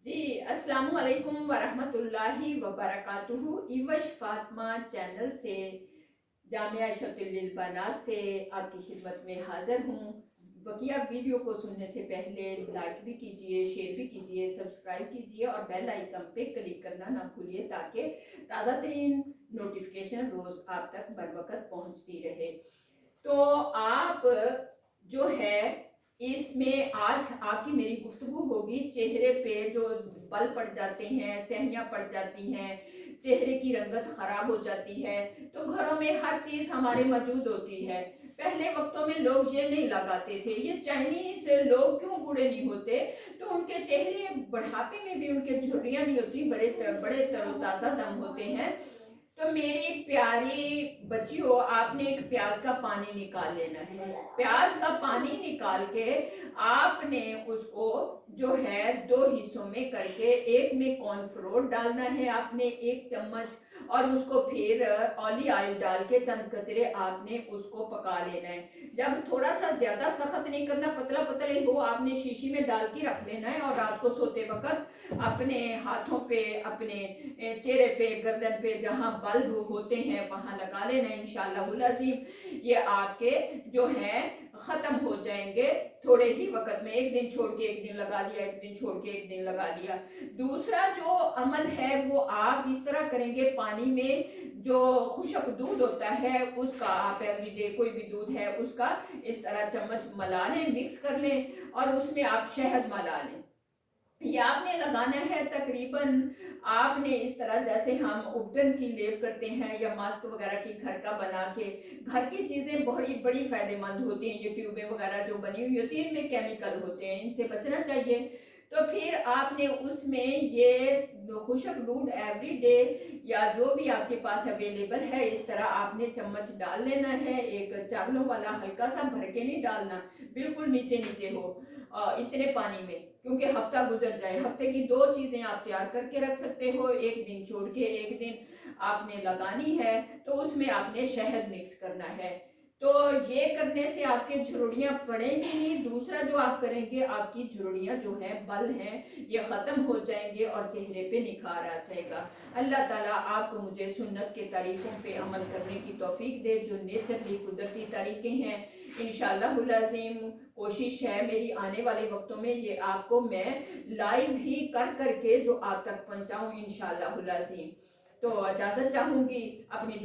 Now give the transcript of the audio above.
جی السلام علیکم ورحمۃ اللہ وبرکاتہ۔ ایوش فاطمہ چینل سے جامعہ شرط للبنات سے آپ کی خدمت میں حاضر ہوں۔ بقیہ ویڈیو کو سننے سے پہلے لائک بھی کیجئے، شیئر بھی کیجئے، سبسکرائب کیجئے اور بیل آئیکن پہ کلک کرنا نہ بھولیے تاکہ تازہ ترین نوٹیفیکیشن روز آپ تک بر وقت پہنچتی رہے۔ تو آپ جو ہے اس میں آج آپ کی میری گفتگو ہوگی چہرے پہ جو بل پڑ جاتے ہیں، سیاہیاں پڑ جاتی ہیں، چہرے کی رنگت خراب ہو جاتی ہے، تو گھروں میں ہر چیز ہمارے موجود ہوتی ہے۔ پہلے وقتوں میں لوگ یہ نہیں لگاتے تھے، یہ چائنیز لوگ کیوں بوڑھے نہیں ہوتے؟ تو ان کے چہرے بڑھاپے میں بھی ان کے جھریاں نہیں ہوتی، بڑے تر و تازہ دم ہوتے ہیں۔ تو میری پیاری بچیوں، آپ نے ایک پیاز کا پانی نکال لینا ہے۔ پیاز کا پانی نکال کے آپ نے اس کو جو ہے 2 حصوں میں کر کے، ایک میں کارن فلور ڈالنا ہے آپ نے 1 چمچ، اور اس کو پھر اولیو آئل ڈال کے چند قطرے آپ نے اس کو پکا لینا ہے۔ جب تھوڑا سا زیادہ سخت نہیں کرنا، پتلا پتلا ہی وہ آپ نے شیشی میں ڈال کے رکھ لینا ہے، اور رات کو سوتے وقت اپنے ہاتھوں پہ، اپنے چہرے پہ، گردن پہ جہاں بل ہوتے ہیں وہاں لگا لینا ہے۔ انشاءاللہ العظیم یہ آپ کے جو ہے ختم ہو جائیں گے تھوڑے ہی وقت میں۔ ایک دن چھوڑ کے ایک دن لگا لیا، ایک دن چھوڑ کے ایک دن لگا لیا۔ دوسرا جو عمل ہے وہ آپ اس طرح کریں گے، پانی میں جو خشک دودھ ہوتا ہے اس کا آپ ایوری ڈے کوئی بھی دودھ ہے اس کا اس طرح چمچ ملا لیں، مکس کر لیں، اور اس میں آپ شہد ملا لیں۔ یہ آپ نے لگانا ہے تقریباً، آپ نے اس طرح جیسے ہم اپٹن کی لیپ کرتے ہیں یا ماسک وغیرہ کی گھر کا بنا کے، گھر کی چیزیں بڑی فائدہ مند ہوتی ہیں۔ یہ ٹیوبیں وغیرہ جو بنی ہوئی ہوتی ہیں ان میں کیمیکل ہوتے ہیں، ان سے بچنا چاہیے۔ تو پھر آپ نے اس میں یہ خشک دودھ ایوری ڈے یا جو بھی آپ کے پاس اویلیبل ہے اس طرح آپ نے چمچ ڈال لینا ہے۔ ایک چاولوں والا ہلکا سا بھر کے نہیں ڈالنا، بالکل نیچے نیچے ہو اتنے پانی میں، کیونکہ ہفتہ گزر جائے۔ ہفتے کی 2 چیزیں آپ تیار کر کے رکھ سکتے ہو، ایک دن چھوڑ کے ایک دن آپ نے لگانی ہے، تو اس میں آپ نے شہد مکس کرنا ہے۔ تو یہ کرنے سے آپ کے جھرڑیاں پڑیں گی نہیں۔ دوسرا جو آپ کریں گے، آپ کی جھرڑیاں جو ہیں، بل ہیں، یہ ختم ہو جائیں گے اور چہرے پہ نکھار آ جائے گا۔ اللہ تعالیٰ آپ کو مجھے سنت کے طریقوں پہ عمل کرنے کی توفیق دے، جو نیچرلی قدرتی طریقے ہیں۔ انشاءاللہ العظیم کوشش ہے میری آنے والے وقتوں میں یہ آپ کو میں لائیو ہی کر کے جو آپ تک پہنچاؤں انشاءاللہ العظیم۔ تو اجازت چاہوں گی، اپنی